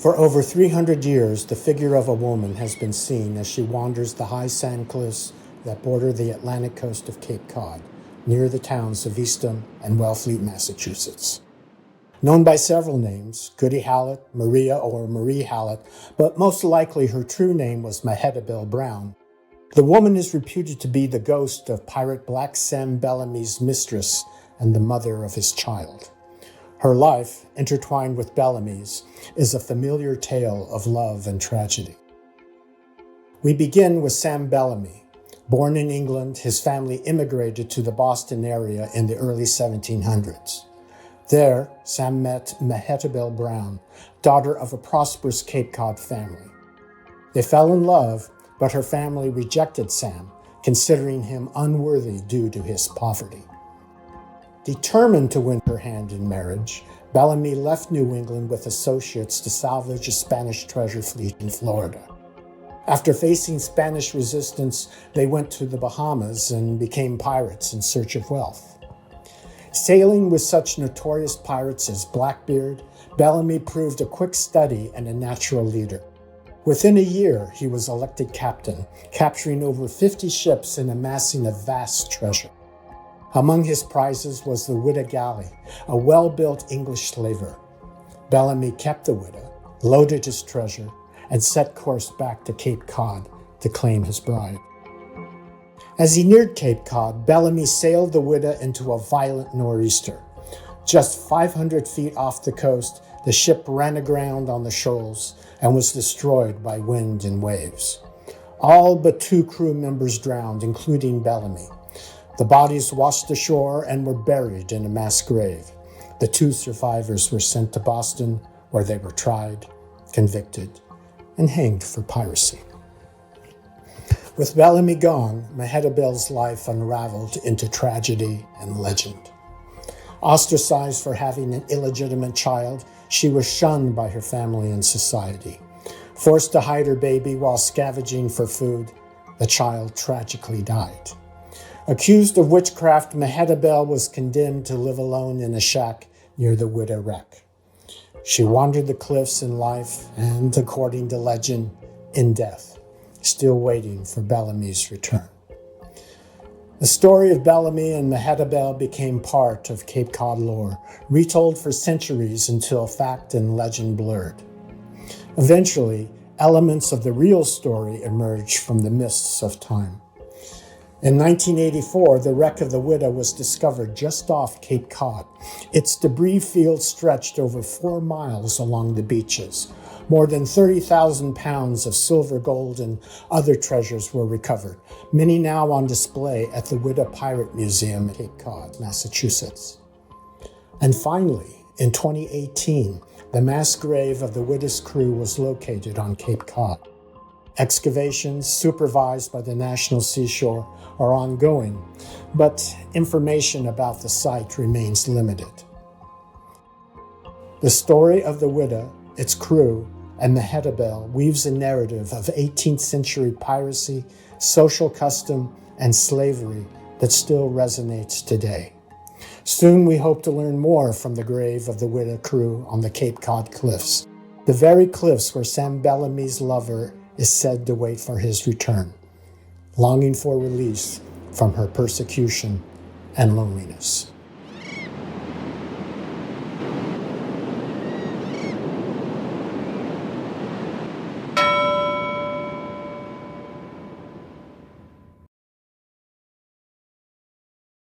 For over 300 years, the figure of a woman has been seen as she wanders the high sand cliffs that border the Atlantic coast of Cape Cod, near the towns of Eastham and Wellfleet, Massachusetts. Known by several names, Goody Hallett, Maria or Marie Hallett, but most likely her true name was Mehitabel Brown, the woman is reputed to be the ghost of pirate Black Sam Bellamy's mistress and the mother of his child. Her life, intertwined with Bellamy's, is a familiar tale of love and tragedy. We begin with Sam Bellamy. Born in England, his family immigrated to the Boston area in the early 1700s. There, Sam met Mehitabel Brown, daughter of a prosperous Cape Cod family. They fell in love, but her family rejected Sam, considering him unworthy due to his poverty. Determined to win her hand in marriage, Bellamy left New England with associates to salvage a Spanish treasure fleet in Florida. After facing Spanish resistance, they went to the Bahamas and became pirates in search of wealth. Sailing with such notorious pirates as Blackbeard, Bellamy proved a quick study and a natural leader. Within a year, he was elected captain, capturing over 50 ships and amassing a vast treasure. Among his prizes was the Whydah Gally, a well-built English slaver. Bellamy kept the Whydah, loaded his treasure, and set course back to Cape Cod to claim his bride. As he neared Cape Cod, Bellamy sailed the Whydah into a violent nor'easter. Just 500 feet off the coast, the ship ran aground on the shoals and was destroyed by wind and waves. All but 2 crew members drowned, including Bellamy. The bodies washed ashore and were buried in a mass grave. The 2 survivors were sent to Boston, where they were tried, convicted, and hanged for piracy. With Bellamy gone, Mehitabel's life unraveled into tragedy and legend. Ostracized for having an illegitimate child, she was shunned by her family and society. Forced to hide her baby while scavenging for food, the child tragically died. Accused of witchcraft, Mehitabel was condemned to live alone in a shack near the Whydah wreck. She wandered the cliffs in life and, according to legend, in death, still waiting for Bellamy's return. The story of Bellamy and Mehitabel became part of Cape Cod lore, retold for centuries until fact and legend blurred. Eventually, elements of the real story emerged from the mists of time. In 1984, the wreck of the Whydah was discovered just off Cape Cod. Its debris field stretched over 4 miles along the beaches. More than 30,000 pounds of silver, gold, and other treasures were recovered, many now on display at the Whydah Pirate Museum in Cape Cod, Massachusetts. And finally, in 2018, the mass grave of the Whydah's crew was located on Cape Cod. Excavations, supervised by the National Seashore, are ongoing, but information about the site remains limited. The story of the Whydah, its crew, and Mehitabel weaves a narrative of 18th century piracy, social custom, and slavery that still resonates today. Soon we hope to learn more from the grave of the Whydah crew on the Cape Cod cliffs, the very cliffs where Sam Bellamy's lover is said to wait for his return, longing for release from her persecution and loneliness.